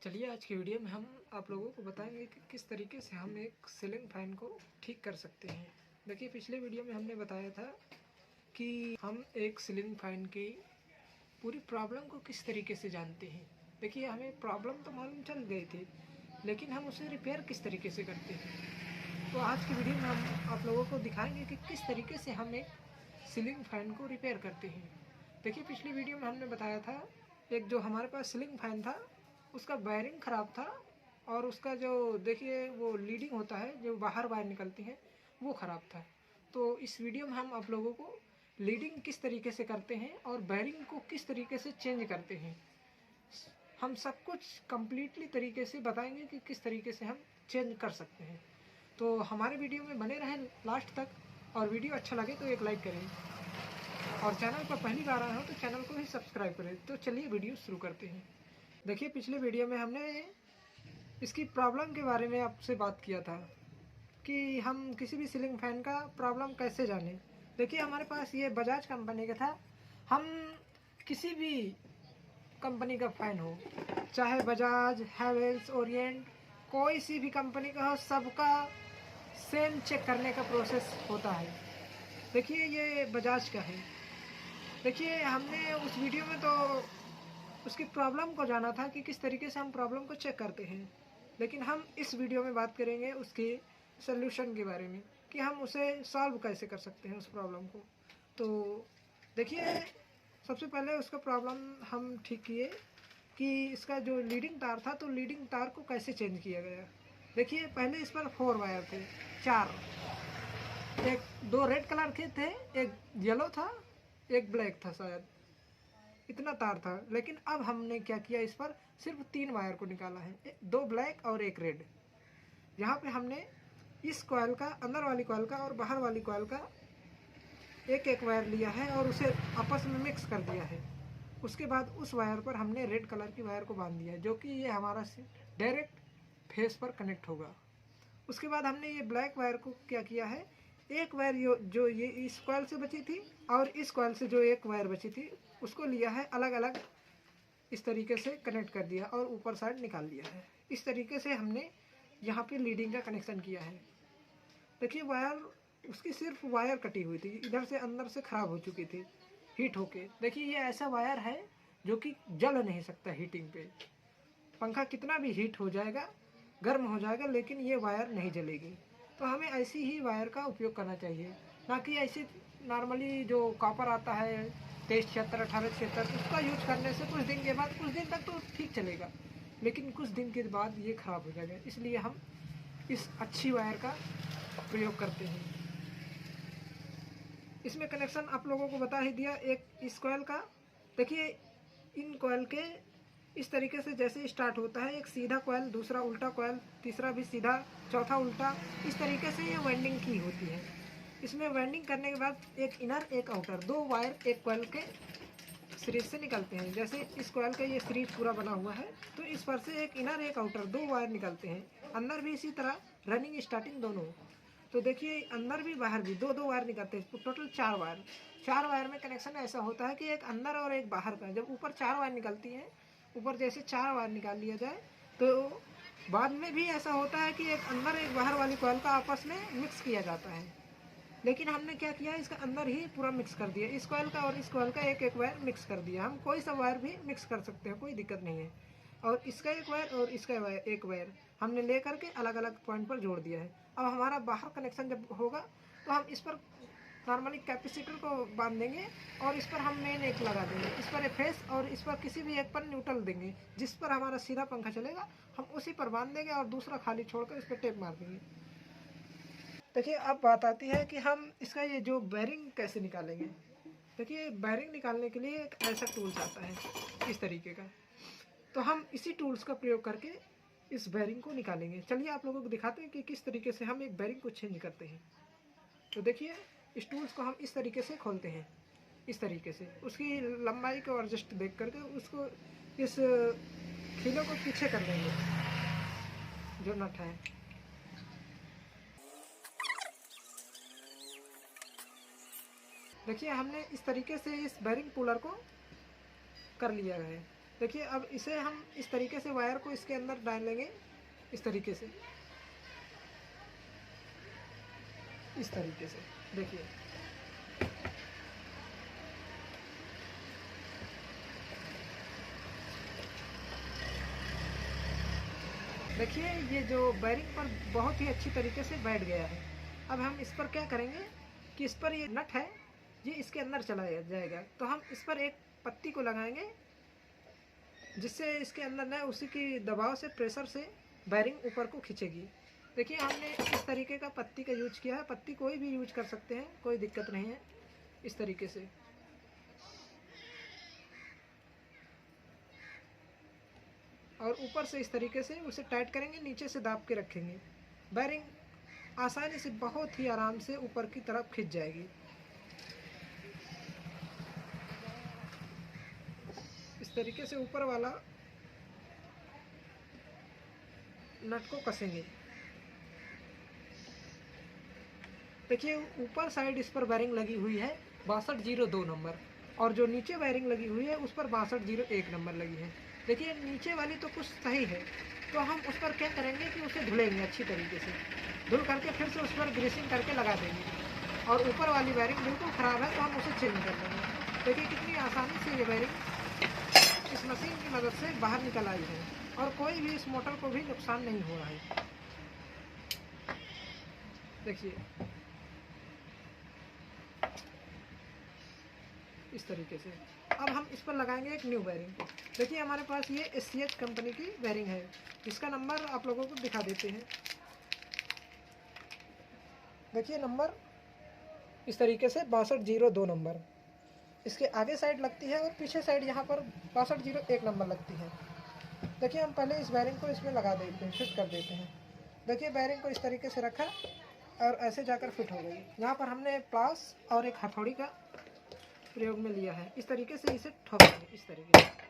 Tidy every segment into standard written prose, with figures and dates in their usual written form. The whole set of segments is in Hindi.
चलिए आज की वीडियो में हम आप लोगों को बताएंगे कि किस तरीके से हम एक सीलिंग फैन को ठीक कर सकते हैं। देखिए पिछले वीडियो में हमने बताया था कि हम एक सीलिंग फैन की पूरी प्रॉब्लम को किस तरीके से जानते हैं। देखिए हमें प्रॉब्लम तो मालूम चल गई थी, लेकिन हम उसे रिपेयर किस तरीके से करते हैं। तो आज की वीडियो में हम आप लोगों को दिखाएंगे कि किस तरीके से हम एक सीलिंग फैन को रिपेयर करते हैं। देखिए पिछली वीडियो में हमने बताया था एक जो हमारे पास सीलिंग फैन था उसका वायरिंग ख़राब था और उसका जो देखिए वो लीडिंग होता है जो बाहर वायर निकलती है वो ख़राब था। तो इस वीडियो में हम आप लोगों को लीडिंग किस तरीके से करते हैं और वायरिंग को किस तरीके से चेंज करते हैं, हम सब कुछ कम्प्लीटली तरीके से बताएंगे कि किस तरीके से हम चेंज कर सकते हैं। तो हमारे वीडियो में बने रहें लास्ट तक, और वीडियो अच्छा लगे तो एक लाइक करें और चैनल पर पहली बार आए हो तो चैनल को ही सब्सक्राइब करें। तो चलिए वीडियो शुरू करते हैं। देखिए पिछले वीडियो में हमने इसकी प्रॉब्लम के बारे में आपसे बात किया था कि हम किसी भी सीलिंग फैन का प्रॉब्लम कैसे जानें। देखिए हमारे पास ये बजाज कंपनी का था। हम किसी भी कंपनी का फ़ैन हो, चाहे बजाज, हैवेल्स, ओरिएंट, कोई सी भी कंपनी का हो, सबका सेम चेक करने का प्रोसेस होता है। देखिए ये बजाज का है। देखिए हमने उस वीडियो में तो उसकी प्रॉब्लम को जाना था कि किस तरीके से हम प्रॉब्लम को चेक करते हैं, लेकिन हम इस वीडियो में बात करेंगे उसके सल्यूशन के बारे में कि हम उसे सॉल्व कैसे कर सकते हैं उस प्रॉब्लम को। तो देखिए सबसे पहले उसका प्रॉब्लम हम ठीक किए कि इसका जो लीडिंग तार था तो लीडिंग तार को कैसे चेंज किया गया। देखिए पहले इस पर 4 वायर थे, 4, एक 2 रेड कलर के थे, एक येलो था, एक ब्लैक था, शायद इतना तार था। लेकिन अब हमने क्या किया, इस पर सिर्फ 3 वायर को निकाला है, 2 ब्लैक और 1 रेड। यहाँ पे हमने इस कॉइल का, अंदर वाली कॉइल का और बाहर वाली कॉइल का एक एक वायर लिया है और उसे आपस में मिक्स कर दिया है। उसके बाद उस वायर पर हमने रेड कलर की वायर को बांध दिया है, जो कि ये हमारा डायरेक्ट फेस पर कनेक्ट होगा। उसके बाद हमने ये ब्लैक वायर को क्या किया है, एक वायर जो ये इस कॉइल से बची थी और इस कॉइल से जो एक वायर बची थी उसको लिया है, अलग अलग इस तरीके से कनेक्ट कर दिया और ऊपर साइड निकाल लिया है। इस तरीके से हमने यहाँ पे लीडिंग का कनेक्शन किया है। देखिए वायर, उसकी सिर्फ वायर कटी हुई थी, इधर से अंदर से ख़राब हो चुकी थी हीट होके। देखिए ये ऐसा वायर है जो कि जल नहीं सकता हीटिंग पे। पंखा कितना भी हीट हो जाएगा, गर्म हो जाएगा, लेकिन ये वायर नहीं जलेगी। तो हमें ऐसी ही वायर का उपयोग करना चाहिए, ना कि ऐसे नॉर्मली जो कॉपर आता है 2376, 1876, उसका यूज करने से कुछ दिन के बाद, कुछ दिन तक तो ठीक चलेगा, लेकिन कुछ दिन के बाद ये ख़राब हो जाएगा। इसलिए हम इस अच्छी वायर का प्रयोग करते हैं। इसमें कनेक्शन आप लोगों को बता ही दिया एक इस कॉइल का। देखिए इन कॉइल के इस तरीके से जैसे स्टार्ट होता है, एक सीधा कॉइल, दूसरा उल्टा कॉइल, तीसरा भी सीधा, चौथा उल्टा, इस तरीके से ये वाइंडिंग की होती है। इसमें वाइंडिंग करने के बाद एक इनर एक आउटर, 2 वायर एक कॉइल के सीरीज से निकलते हैं। जैसे इस कॉइल का ये सीरीज पूरा बना हुआ है तो इस पर से एक इनर एक आउटर 2 वायर निकलते हैं। अंदर भी इसी तरह रनिंग स्टार्टिंग दोनों। तो देखिए अंदर भी बाहर भी 2-2 वायर निकलते हैं, टोटल 4 वायर। 4 वायर में कनेक्शन ऐसा होता है कि एक अंदर और एक बाहर का। जब ऊपर 4 वायर निकलती हैं, ऊपर जैसे 4 वायर निकाल लिया जाए तो बाद में भी ऐसा होता है कि एक अंदर एक बाहर वाली कॉइल का आपस में मिक्स किया जाता है। लेकिन हमने क्या किया, इसका अंदर ही पूरा मिक्स कर दिया, इस कॉइल का और इस कॉइल का एक एक वायर मिक्स कर दिया। हम कोई सा वायर भी मिक्स कर सकते हैं, कोई दिक्कत नहीं है। और इसका एक वायर और इसका एक वायर हमने ले करके अलग अलग पॉइंट पर जोड़ दिया है। अब हमारा बाहर कनेक्शन जब होगा तो हम इस पर नॉर्मली कैपेसिटर को बांध देंगे और इस पर हम मेन एक लगा देंगे, इस पर फेस और इस पर किसी भी एक पर न्यूट्रल देंगे। जिस पर हमारा सीधा पंखा चलेगा हम उसी पर बांध देंगे और दूसरा खाली छोड़कर इस पर टेप मार देंगे। देखिए अब बात आती है कि हम इसका ये जो बेरिंग कैसे निकालेंगे। देखिए बेरिंग निकालने के लिए एक ऐसा टूल्स आता है इस तरीके का, तो हम इसी टूल्स का प्रयोग करके इस बेरिंग को निकालेंगे। चलिए आप लोगों को दिखाते हैं कि किस तरीके से हम एक बेरिंग को चेंज करते हैं। तो देखिए इस टूल्स को हम इस तरीके से खोलते हैं, इस तरीके से उसकी लंबाई को एडजस्ट देख करके उसको इस खीलों को पीछे कर देंगे जो नट है। देखिए हमने इस तरीके से इस बेरिंग पुलर को कर लिया है। देखिए अब इसे हम इस तरीके से वायर को इसके अंदर डालेंगे, इस तरीके से, इस तरीके से। देखिए देखिए ये जो बैरिंग पर बहुत ही अच्छी तरीके से बैठ गया है। अब हम इस पर क्या करेंगे कि इस पर ये नट है, ये इसके अंदर चला जाएगा, तो हम इस पर एक पत्ती को लगाएंगे जिससे इसके अंदर न उसी की दबाव से, प्रेशर से बैरिंग ऊपर को खींचेगी। देखिए हमने इस तरीके का पत्ती का यूज किया है। पत्ती कोई भी यूज कर सकते हैं, कोई दिक्कत नहीं है। इस तरीके से और ऊपर से इस तरीके से उसे टाइट करेंगे, नीचे से दाब के रखेंगे। बैरिंग आसानी से, बहुत ही आराम से ऊपर की तरफ खिंच जाएगी। इस तरीके से ऊपर वाला नट को कसेंगे। देखिए ऊपर साइड इस पर वायरिंग लगी हुई है 6202 नंबर, और जो नीचे वायरिंग लगी हुई है उस पर 6201 नंबर लगी है। देखिए नीचे वाली तो कुछ सही है, तो हम उस पर क्या करेंगे कि उसे धुलेंगे अच्छी तरीके से, धुल करके फिर से उस पर ग्रीसिंग करके लगा देंगे। और ऊपर वाली वायरिंग बिल्कुल ख़राब है तो हम उसे चेंज कर देंगे। देखिए कितनी आसानी से ये वायरिंग इस मशीन की मदद से बाहर निकल आई है, और कोई भी इस मोटर को भी नुकसान नहीं हो रहा है। देखिए इस तरीके से। अब हम इस पर लगाएंगे एक न्यू बैरिंग। देखिए हमारे पास ये SCH कंपनी की बैरिंग है, इसका नंबर आप लोगों को दिखा देते हैं। देखिए नंबर इस तरीके से 6202 नंबर इसके आगे साइड लगती है, और पीछे साइड यहाँ पर 6201 नंबर लगती है। देखिए हम पहले इस बैरिंग को इसमें लगा देते हैं, फिट कर देते हैं। देखिए बैरिंग को इस तरीके से रखा और ऐसे जाकर फिट हो गई। यहाँ पर हमने प्लास और एक हथौड़ी का प्रयोग में लिया है। इस तरीके से इसे ठोकेंगे, इस तरीके से।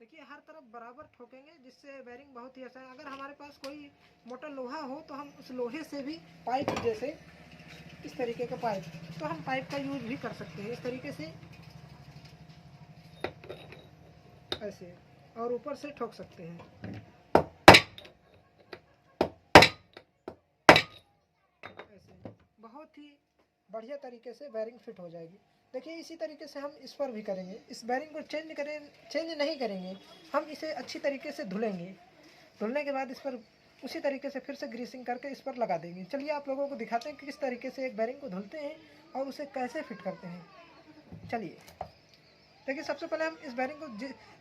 देखिए हर तरफ बराबर ठोकेंगे जिससे बैरिंग बहुत ही आसान। अगर हमारे पास कोई मोटा लोहा हो तो हम उस लोहे से भी पाइप, जैसे इस तरीके का पाइप, तो हम पाइप का यूज भी कर सकते हैं इस तरीके से, ऐसे, और ऊपर से ठोक सकते हैं ऐसे। बहुत ही बढ़िया तरीके से बैरिंग फिट हो जाएगी। देखिए इसी तरीके से हम इस पर भी करेंगे। इस बैरिंग को चेंज नहीं करेंगे, हम इसे अच्छी तरीके से धुलेंगे। धुलने के बाद इस पर उसी तरीके से फिर से ग्रीसिंग करके इस पर लगा देंगे। चलिए आप लोगों को दिखाते हैं कि किस तरीके से एक बैरिंग को धुलते हैं और उसे कैसे फिट करते हैं। चलिए देखिए सबसे पहले हम इस बैरिंग को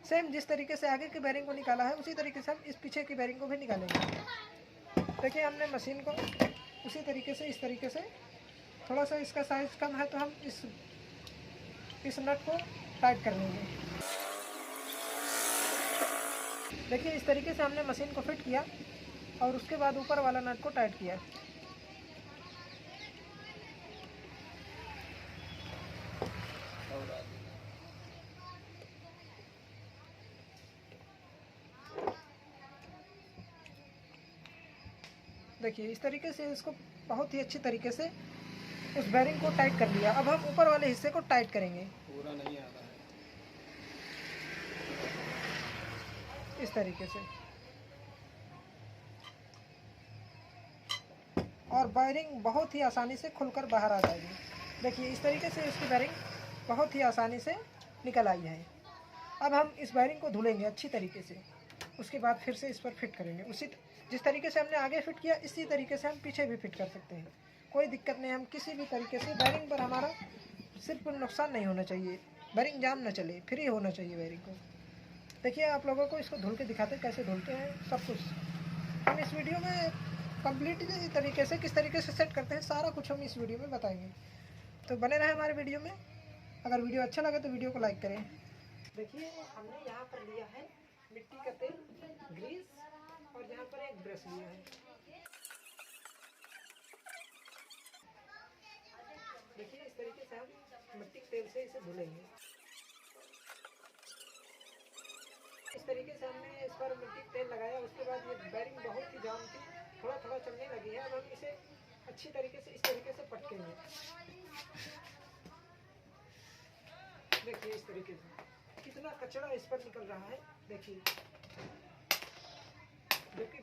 सेम जिस तरीके से आगे की बैरिंग को निकाला है उसी तरीके से हम इस पीछे की बैरिंग को भी निकालेंगे। देखिए हमने मशीन को उसी तरीके से, इस तरीके से, थोड़ा सा इसका साइज कम है तो हम इस नट को टाइट कर लेंगे। देखिए इस तरीके से हमने मशीन को फिट किया और उसके बाद ऊपर वाला नट को टाइट किया। देखिए इस तरीके से इसको बहुत ही अच्छी तरीके से उस बैरिंग को टाइट कर लिया। अब हम ऊपर वाले हिस्से को टाइट करेंगे। पूरा नहीं आ रहा है, इस तरीके से, और बैरिंग बहुत ही आसानी से खुलकर बाहर आ जाएगी। देखिए इस तरीके से इसकी बैरिंग बहुत ही आसानी से निकल आई है। अब हम इस बैरिंग को धुलेंगे अच्छी तरीके से, उसके बाद फिर से इस पर फिट करेंगे। उसी जिस तरीके से हमने आगे फिट किया इसी तरीके से हम पीछे भी फिट कर सकते हैं, कोई दिक्कत नहीं। हम किसी भी तरीके से बैरिंग पर हमारा सिर्फ नुकसान नहीं होना चाहिए, बैरिंग जाम ना चले, फ्री होना चाहिए बैरिंग को। देखिए आप लोगों को इसको धुल के दिखाते हैं कैसे धुलते हैं सब कुछ। हम इस वीडियो में कम्प्लीटली तरीके से किस तरीके से सेट करते हैं सारा कुछ हम इस वीडियो में बताएंगे, तो बने रहे हमारे वीडियो में। अगर वीडियो अच्छा लगे तो वीडियो को लाइक करें। देखिए हमने यहाँ पर लिया है मिट्टी का तेल, ग्रीस, और यहाँ पर एक ब्रश लिया है। देखिए इस तरीके से हम मिट्टी के तेल से इसे धुलेंगे। इस तरीके से हमने इस पर मिट्टी का तेल लगाया। उसके बाद ये बेरिंग बहुत ही जाम थी, थोड़ा थोड़ा चलने लगी है। अब हम इसे अच्छी तरीके से इस तरीके से पटकेंगे। देखिए इस तरीके से कितना कचरा इस पर निकल रहा है। देखिए, जबकि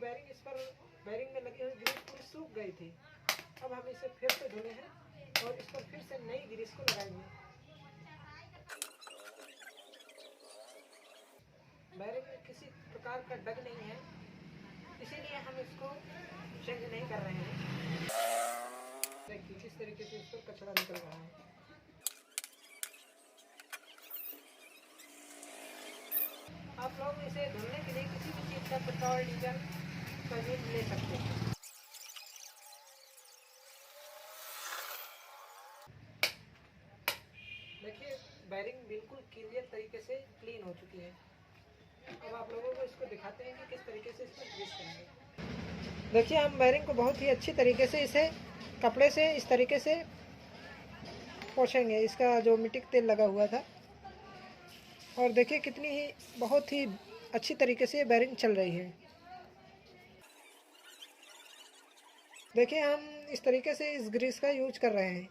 बेरिंग में लगी हुई ग्रीस पूरी सूख गई थी। अब हम इसे फिर से धुले हैं और इस पर फिर से नई ग्रीस को लगाएंगे। बेरिंग में किसी प्रकार का डग नहीं है, इसीलिए हम इसको चेंज नहीं कर रहे हैं। देखिए किस तरीके से इस पर कचरा निकल रहा है। आप लोग इसे धुलने के लिए किसी भी चीज़ का पेट्रोल डीजल का यूज ले सकते हैं। देखिए बेरिंग बिल्कुल क्लियर तरीके से क्लीन हो चुकी है। अब आप लोगों को इसको दिखाते हैं कि किस तरीके से इसको ग्रीस करेंगे। देखिए हम बेरिंग को बहुत ही अच्छी तरीके से इसे कपड़े से इस तरीके से पोंछेंगे, इसका जो मिट्टी का तेल लगा हुआ था। और देखिए कितनी ही बहुत ही अच्छी तरीके से बेरिंग चल रही है। देखिए हम इस तरीके से इस ग्रीस का यूज कर रहे हैं।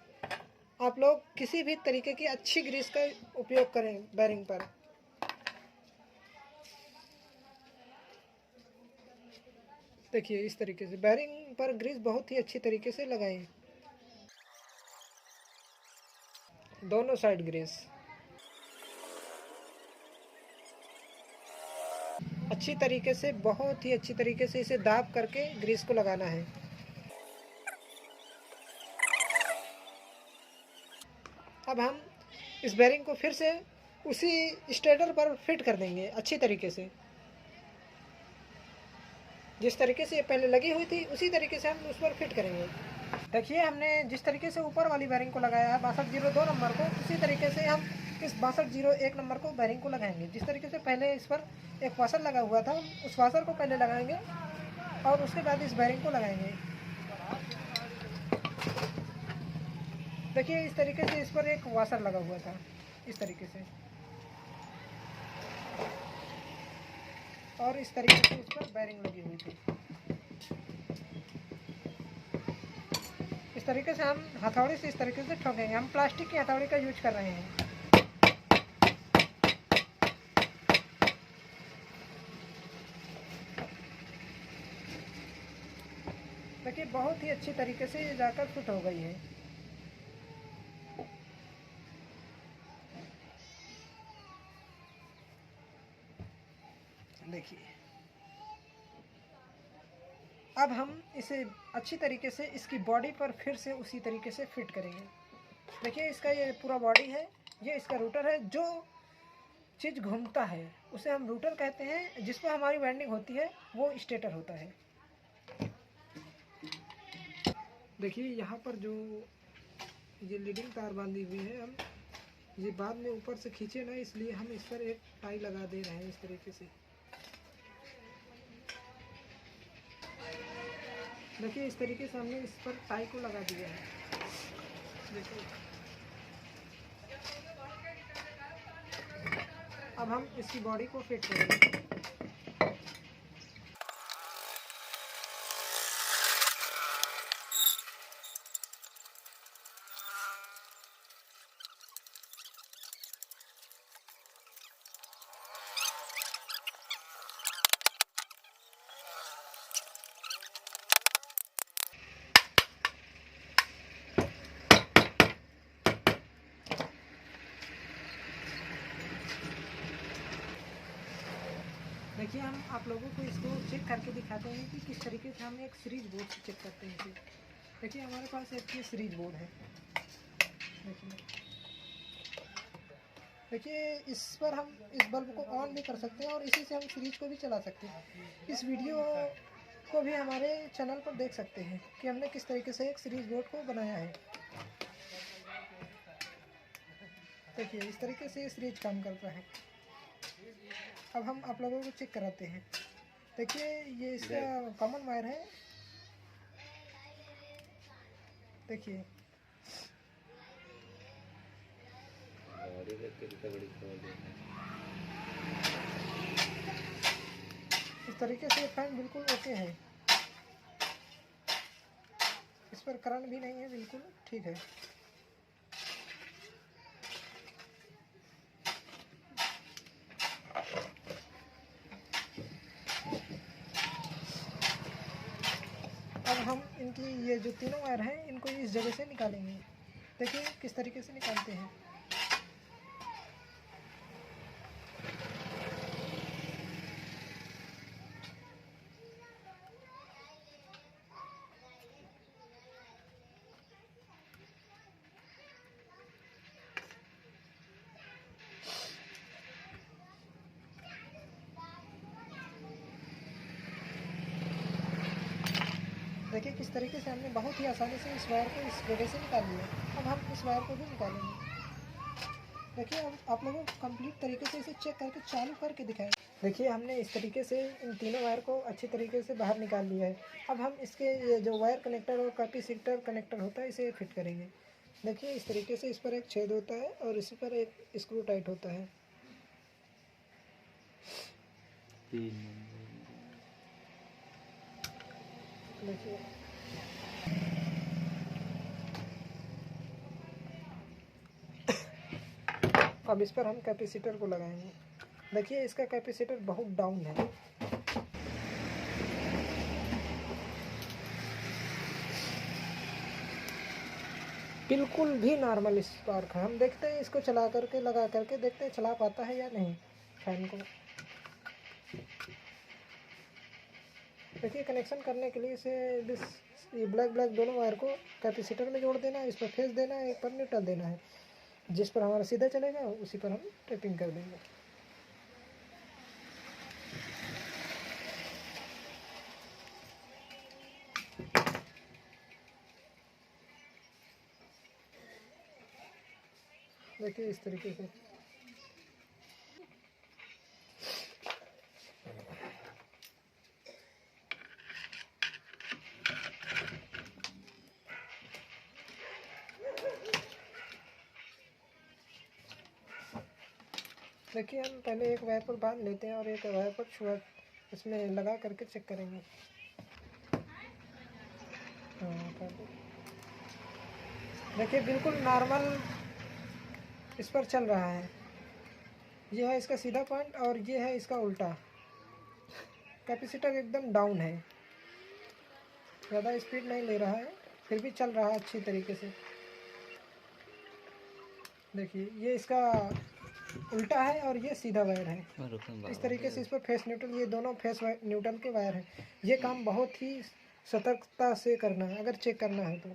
आप लोग किसी भी तरीके की अच्छी ग्रीस का उपयोग करें बेरिंग पर। देखिए इस तरीके से बेरिंग पर ग्रीस बहुत ही अच्छी तरीके से लगाएं, दोनों साइड ग्रीस अच्छी तरीके से, बहुत ही अच्छी तरीके से इसे दाब करके ग्रीस को लगाना है। अब हम इस बेरिंग को फिर से उसी स्टेटर पर फिट कर देंगे अच्छी तरीके से। जिस तरीके से ये पहले लगी हुई थी उसी तरीके से हम उस पर फिट करेंगे। देखिए हमने जिस तरीके से ऊपर वाली बेरिंग को लगाया है 6202 नंबर को, उसी तरीके से हम इस 6201 नंबर को बेरिंग को लगाएंगे। जिस तरीके से पहले इस पर एक वाशर लगा हुआ था, उस वाशर को पहले लगाएंगे और उसके बाद इस बेरिंग को लगाएंगे। देखिए इस तरीके से इस पर एक वाशर लगा हुआ था, इस तरीके से, और इस तरीके से इस पर बेरिंग लगी हुई थी। इस तरीके से हम हथौड़ी से इस तरीके से ठोकेंगे। हम प्लास्टिक की हथौड़ी का यूज कर रहे हैं। देखिए बहुत ही अच्छी तरीके से ये जाकर फिट हो गई है। देखिए अब हम इसे अच्छी तरीके से इसकी बॉडी पर फिर से उसी तरीके से फिट करेंगे। देखिए इसका ये पूरा बॉडी है, ये इसका रूटर है। जो चीज़ घूमता है उसे हम रूटर कहते हैं, जिस पर हमारी वाइंडिंग होती है वो स्टेटर होता है। देखिए यहाँ पर जो ये लीडिंग तार बांधी हुई है, हम ये बाद में ऊपर से खींचे ना, इसलिए हम इस पर एक टाई लगा दे रहे हैं इस तरीके से। देखिए इस तरीके से हमने इस पर टाई को लगा दिया है। देखिए अब हम इसकी बॉडी को फिट करेंगे। देखिए हम आप लोगों को इसको चेक करके दिखाते हैं कि किस तरीके से हम एक सीरीज बोर्ड से चेक करते हैं इसे। देखिए हमारे पास एक ये सीरीज बोर्ड है। देखिए इस पर हम इस बल्ब को ऑन भी कर सकते हैं और इसी से हम सीरीज को भी चला सकते हैं। इस वीडियो को भी हमारे चैनल पर देख सकते हैं कि हमने किस तरीके से एक सीरीज बोर्ड को बनाया है। देखिए इस तरीके से ये सीरीज काम करता है। अब हम आप लोगों को चेक कराते हैं। देखिए ये इसका कॉमन वायर है। देखिए इस तरीके से फैन बिल्कुल ओके है, इस पर करंट भी नहीं है, बिल्कुल ठीक है। अब हम इनकी ये जो तीनों वायर हैं इनको इस जगह से निकालेंगे। देखिए किस तरीके से निकालते हैं। देखिए किस तरीके से हमने बहुत ही आसानी से इस वायर को इस जगह से निकाल लिया। अब हम इस वायर को भी निकालेंगे। देखिए अब आप लोगों को कंप्लीट तरीके से इसे चेक करके चालू करके दिखाएं। देखिए हमने इस तरीके से इन तीनों वायर को अच्छी तरीके से बाहर निकाल लिया है। अब हम इसके ये जो वायर कनेक्टर और कैपेसिटर कनेक्टर होता है इसे फिट करेंगे। देखिए इस तरीके से इस पर एक छेद होता है और इस पर एक स्क्रू टाइट होता है। देखिए अब इस पर हम कैपेसिटर को लगाएंगे। देखिए इसका कैपेसिटर बहुत डाउन है। बिल्कुल भी नॉर्मल स्पार्क है। हम देखते हैं इसको चला करके लगा करके देखते हैं चला पाता है या नहीं फैन को। देखिए कनेक्शन करने के लिए इसे ये ब्लैक दोनों वायर को कैपेसिटर में जोड़ देना है, इस पर फेस देना है, एक पर न्यूट्रल देना है। जिस पर हमारा सीधा चलेगा उसी पर हम टैपिंग कर देंगे। देखिए इस तरीके से देखिए हम पहले एक वायर पर बांध लेते हैं और एक वायर पर छुआ इसमें लगा करके चेक करेंगे। देखिए बिल्कुल नॉर्मल इस पर चल रहा है। ये है इसका सीधा पॉइंट और ये है इसका उल्टा। कैपेसिटर एकदम डाउन है, ज़्यादा स्पीड नहीं ले रहा है, फिर भी चल रहा है अच्छी तरीके से। देखिए ये इसका उल्टा है और ये सीधा वायर है। इस तरीके से इस पर फेस न्यूट्रल, ये दोनों फेस न्यूट्रल के वायर हैं। ये काम बहुत ही सतर्कता से करना है अगर चेक करना है तो।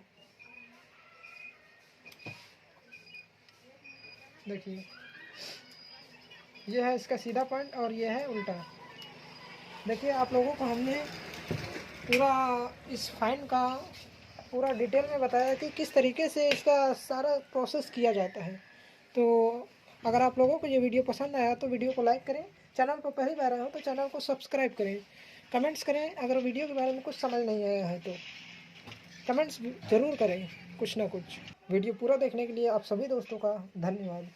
देखिए ये है इसका सीधा पॉइंट और ये है उल्टा। देखिए आप लोगों को हमने पूरा इस फाइन का पूरा डिटेल में बताया कि किस तरीके से इसका सारा प्रोसेस किया जाता है। तो अगर आप लोगों को ये वीडियो पसंद आया तो वीडियो को लाइक करें, चैनल पर पहली बार आए हो तो चैनल को सब्सक्राइब करें, कमेंट्स करें। अगर वीडियो के बारे में कुछ समझ नहीं आया है तो कमेंट्स ज़रूर करें कुछ ना कुछ। वीडियो पूरा देखने के लिए आप सभी दोस्तों का धन्यवाद।